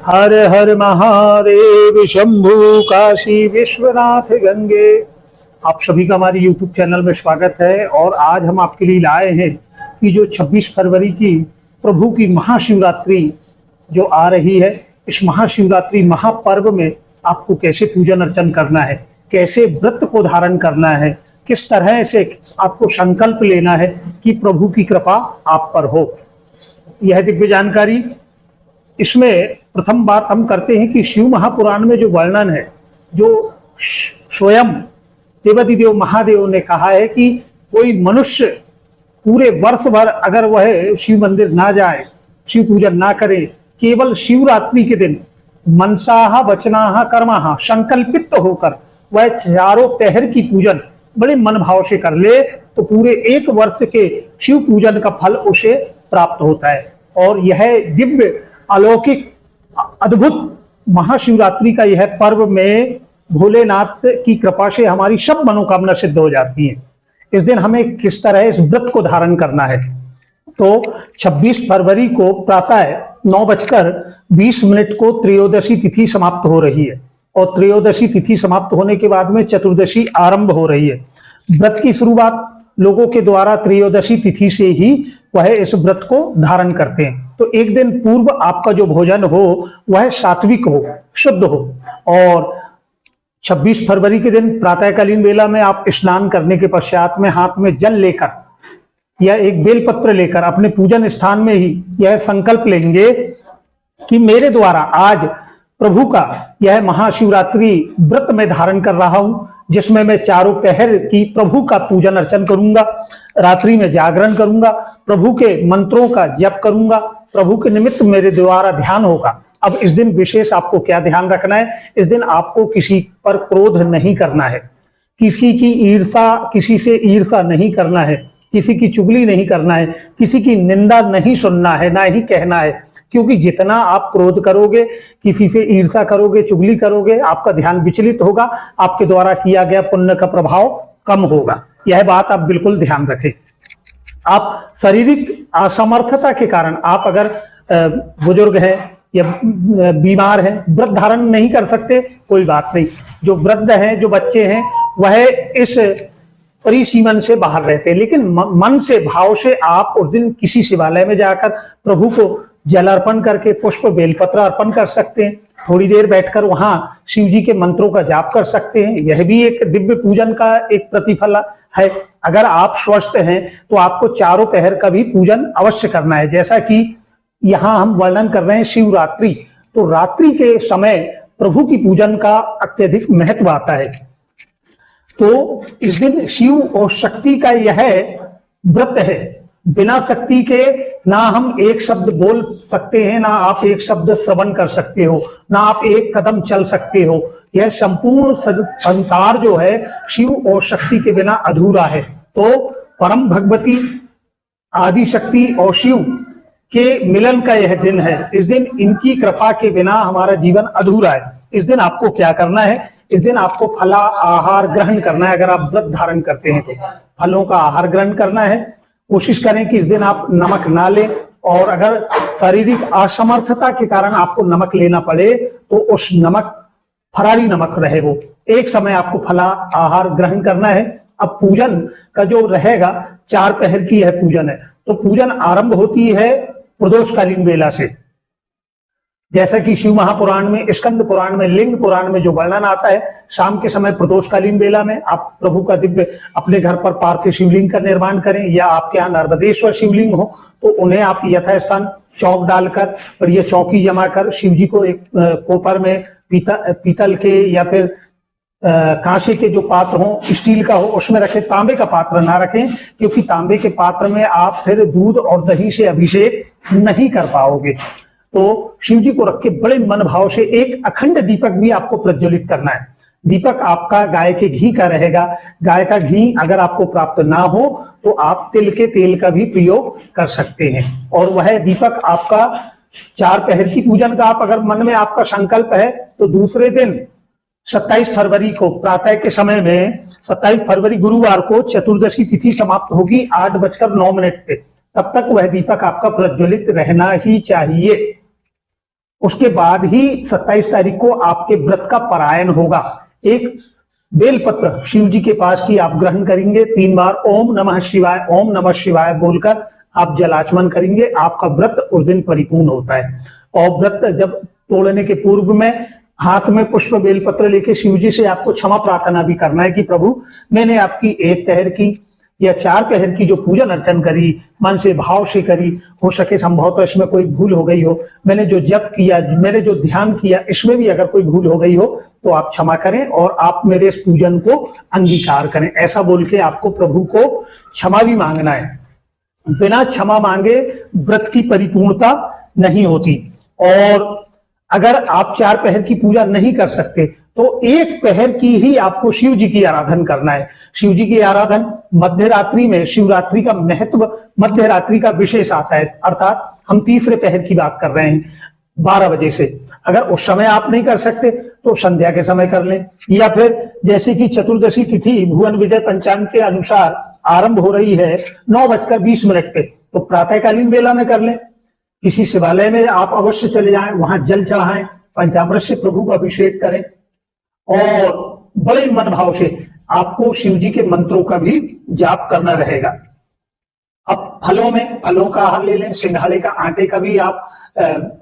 हर हर महादेव शंभु काशी विश्वनाथ गंगे। आप सभी का हमारे YouTube चैनल में स्वागत है। और आज हम आपके लिए लाए हैं कि जो 26 फरवरी की प्रभु की महाशिवरात्रि जो आ रही है, इस महाशिवरात्रि महापर्व में आपको कैसे पूजन अर्चन करना है, कैसे व्रत को धारण करना है, किस तरह से आपको संकल्प लेना है कि प्रभु की कृपा आप पर हो, यह दिव्य जानकारी। इसमें प्रथम बात हम करते हैं कि शिव महापुराण में जो वर्णन है, जो स्वयं देवादिदेव महादेव ने कहा है कि कोई मनुष्य पूरे वर्ष भर अगर वह शिव मंदिर ना जाए, शिव पूजन ना करे, केवल शिवरात्रि के दिन मनसाहा वचनाहा कर्माहा संकल्पित होकर वह चारों पहर की पूजन बड़े मन भाव से कर ले, तो पूरे एक वर्ष के शिव पूजन का फल उसे प्राप्त होता है। और यह दिव्य अलौकिक अद्भुत महाशिवरात्रि का यह पर्व में भोलेनाथ की कृपा से हमारी सब मनोकामना सिद्ध हो जाती है। इस दिन हमें किस तरह इस व्रत को धारण करना है, तो 26 फरवरी को प्रातः 9:20 को त्रयोदशी तिथि समाप्त हो रही है और त्रयोदशी तिथि समाप्त होने के बाद में चतुर्दशी आरंभ हो रही है। व्रत की शुरुआत लोगों के द्वारा त्रयोदशी तिथि से ही वह इस व्रत को धारण करते हैं। तो एक दिन पूर्व आपका जो भोजन हो वह सात्विक हो, शुद्ध हो। और 26 फरवरी के दिन प्रातःकालीन वेला में आप स्नान करने के पश्चात में हाथ में जल लेकर या एक बेलपत्र लेकर अपने पूजन स्थान में ही यह संकल्प लेंगे कि मेरे द्वारा आज प्रभु का यह महाशिवरात्रि व्रत में धारण कर रहा हूं, जिसमें मैं चारों पहर की प्रभु का पूजन अर्चन करूंगा, रात्रि में जागरण करूंगा, प्रभु के मंत्रों का जप करूंगा, प्रभु के निमित्त मेरे द्वारा ध्यान होगा। अब इस दिन विशेष आपको क्या ध्यान रखना है, इस दिन आपको किसी पर क्रोध नहीं करना है, किसी की ईर्षा, किसी से ईर्षा नहीं करना है, किसी की चुगली नहीं करना है, किसी की निंदा नहीं सुनना है, ना ही कहना है। क्योंकि जितना आप क्रोध करोगे, किसी से ईर्षा करोगे, चुगली करोगे, आपका ध्यान विचलित होगा, आपके द्वारा किया गया पुण्य का प्रभाव कम होगा। यह बात आप बिल्कुल ध्यान रखें। आप शारीरिक असमर्थता के कारण आप अगर बुजुर्ग हैं या बीमार हैं, व्रत धारण नहीं कर सकते, कोई बात नहीं। जो वृद्ध हैं, जो बच्चे हैं, वह इस परिसीमन से बाहर रहते हैं, लेकिन मन से, भाव से आप उस दिन किसी शिवालय में जाकर प्रभु को जल अर्पण करके पुष्प बेलपत्र अर्पण कर सकते हैं। थोड़ी देर बैठकर वहां शिव जी के मंत्रों का जाप कर सकते हैं। यह भी एक दिव्य पूजन का एक प्रतिफल है। अगर आप स्वस्थ हैं तो आपको चारों पहर का भी पूजन अवश्य करना है। जैसा कि यहाँ हम वर्णन कर रहे हैं शिवरात्रि, तो रात्रि के समय प्रभु की पूजन का अत्यधिक महत्व आता है। तो इस दिन शिव और शक्ति का यह व्रत है। बिना शक्ति के ना हम एक शब्द बोल सकते हैं, ना आप एक शब्द श्रवण कर सकते हो, ना आप एक कदम चल सकते हो। यह संपूर्ण संसार जो है शिव और शक्ति के बिना अधूरा है। तो परम भगवती आदि शक्ति और शिव के मिलन का यह दिन है। इस दिन इनकी कृपा के बिना हमारा जीवन अधूरा है। इस दिन आपको क्या करना है, इस दिन आपको फला आहार ग्रहण करना है। अगर आप व्रत धारण करते हैं तो फलों का आहार ग्रहण करना है। कोशिश करें कि इस दिन आप नमक ना लें, और अगर शारीरिक असमर्थता के कारण आपको नमक लेना पड़े तो उस नमक फरारी नमक रहे। वो एक समय आपको फला आहार ग्रहण करना है। अब पूजन का जो रहेगा, 4 पहर की यह पूजन है, तो पूजन आरंभ होती है प्रदोषकालीन वेला से। जैसा कि शिव महापुराण में, स्कंद पुराण में, लिंग पुराण में जो वर्णन आता है, शाम के समय प्रदोषकालीन वेला में आप प्रभु का दिव्य अपने घर पर पार्थिव शिवलिंग का निर्माण करें, या आपके यहाँ नर्मदेश्वर शिवलिंग हो तो उन्हें आप यथास्थान चौक डालकर और ये चौकी जमा कर शिव जी को एक कोपर में पीतल के या फिर कांसे के जो पात्र हो, स्टील का हो, उसमें रखें। तांबे का पात्र ना रखें, क्योंकि तांबे के पात्र में आप फिर दूध और दही से अभिषेक नहीं कर पाओगे। तो शिव जी को रख के बड़े मन भाव से एक अखंड दीपक भी आपको प्रज्वलित करना है। दीपक आपका गाय के घी का रहेगा। गाय का घी अगर आपको प्राप्त ना हो तो आप तिल के तेल का भी प्रयोग कर सकते हैं। और वह दीपक आपका 4 पहर की पूजन का, आप अगर मन में आपका संकल्प है तो दूसरे दिन 27 फरवरी को प्रातः के समय में, 27 फरवरी गुरुवार को चतुर्दशी तिथि समाप्त होगी 8:09 पे, तब तक वह दीपक आपका प्रज्वलित रहना ही चाहिए। उसके बाद ही 27 तारीख को आपके व्रत का पारायण होगा। एक बेलपत्र शिव जी के पास की आप ग्रहण करेंगे, 3 बार ओम नमः शिवाय बोलकर आप जलाचमन करेंगे, आपका व्रत उस दिन परिपूर्ण होता है। और व्रत जब तोड़ने के पूर्व में हाथ में पुष्प बेलपत्र लेके शिव जी से आपको क्षमा प्रार्थना भी करना है कि प्रभु मैंने आपकी 1 पहर की या 4 पहर की जो पूजन अर्चन करी, मन से भाव से करी, हो सके संभव तो इसमें कोई भूल हो गई हो, मैंने जो जप किया, मैंने जो ध्यान किया, इसमें भी अगर कोई भूल हो गई हो तो आप क्षमा करें और आप मेरे इस पूजन को अंगीकार करें। ऐसा बोल के आपको प्रभु को क्षमा भी मांगना है। बिना क्षमा मांगे व्रत की परिपूर्णता नहीं होती। और अगर आप 4 पहर की पूजा नहीं कर सकते तो 1 पहर की ही आपको शिव जी की आराधना करना है। शिव जी की आराधना मध्य रात्रि में, शिवरात्रि का महत्व मध्य रात्रि का विशेष आता है, अर्थात हम तीसरे पहर की बात कर रहे हैं 12 बजे से। अगर उस समय आप नहीं कर सकते तो संध्या के समय कर लें, या फिर जैसे कि चतुर्दशी तिथि भुवन विजय पंचांग के अनुसार आरंभ हो रही है 9:20 पे, तो प्रातःकालीन बेला में कर लें। किसी शिवालय में आप अवश्य चले जाएं, वहां जल चढ़ाएं, पंचामृत से प्रभु का अभिषेक करें और बड़े मन भाव से आपको शिव जी के मंत्रों का भी जाप करना रहेगा। अब फलों का आहार ले लें, सिंघाड़े का आटे का भी आप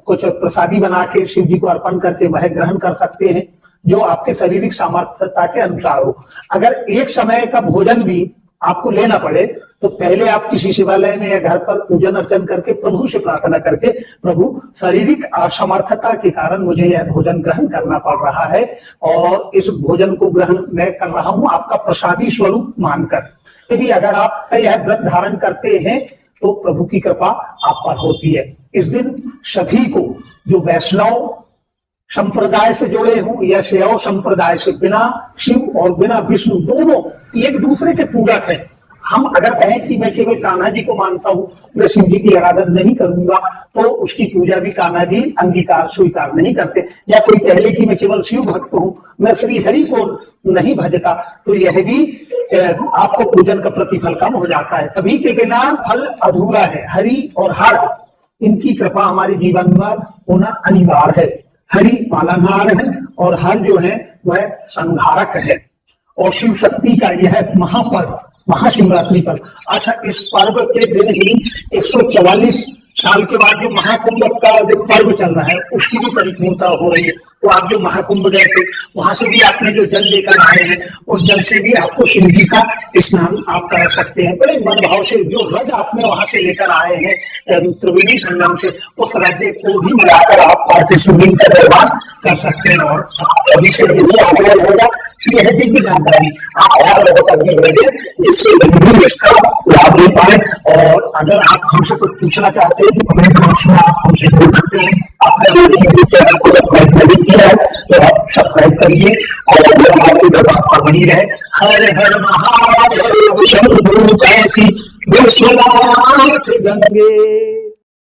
कुछ प्रसादी बना के शिव जी को अर्पण करके वह ग्रहण कर सकते हैं, जो आपके शारीरिक सामर्थ्यता के अनुसार हो। अगर एक समय का भोजन भी आपको लेना पड़े तो पहले आप किसी शिवालय में या घर पर पूजन अर्चन करके प्रभु से प्रार्थना करके, प्रभु शारीरिक असमर्थता के कारण मुझे यह भोजन ग्रहण करना पड़ रहा है और इस भोजन को ग्रहण मैं कर रहा हूं आपका प्रसादी स्वरूप मानकर। यदि अगर आप यह व्रत धारण करते हैं तो प्रभु की कृपा आप पर होती है। इस दिन सभी को जो वैष्णव संप्रदाय से जुड़े हों या शैव संप्रदाय से, बिना शिव और बिना विष्णु दोनों एक दूसरे के पूरक हैं। हम अगर कहें कि मैं केवल कान्हा जी को मानता हूं, मैं शिव जी की आराधना नहीं करूंगा, तो उसकी पूजा भी कान्हा जी अंगीकार स्वीकार नहीं करते। या कोई कह ले कि मैं केवल शिव भक्त हूं, मैं श्री हरि को नहीं भजता, तो यह भी आपको पूजन का प्रतिफल कम हो जाता है। कभी के बिना फल अधूरा है। हरि और हर, इनकी कृपा हमारे जीवन में होना अनिवार्य है। हरि पालनहार है और हर जो है वह संहारक है। और शिव शक्ति का यह महापर्व, महाशिवरात्रि पर्व, अच्छा इस पर्व के दिन ही 144 साल के बाद जो महाकुंभ का जो पर्व चल रहा है उसकी भी परिपूर्णता हो रही है। तो आप जो महाकुंभ गए थे वहां से भी आपने जो जल लेकर आए हैं, उस जल से भी आपको शिव जी का स्नान आप कर सकते हैं। बड़े मन भाव से जो रज आपने वहां से लेकर आए हैं त्रिवेणी संगम से, उस राज्य को भी मिलाकर आप पार्थिव शिवलिंग का निर्माण कर सकते हैं। और सभी से यही आग्रह होगा कि यह दिव्य जानकारी आप और लोगों तक भी भेजें जिससे इसका लाभ ले पाए। और अगर आप हमसे कुछ पूछना चाहते हैं तो कमेंट बॉक्स में आप हमसे पूछ सकते हैं। आपने यूट्यूब चैनल को सब्सक्राइब नहीं किया है तो आप सब्सक्राइब करिए और हमारी जब आपका बनी रहे। हर हर महादेव शंभू कैसी विश्वनाथ गंगे।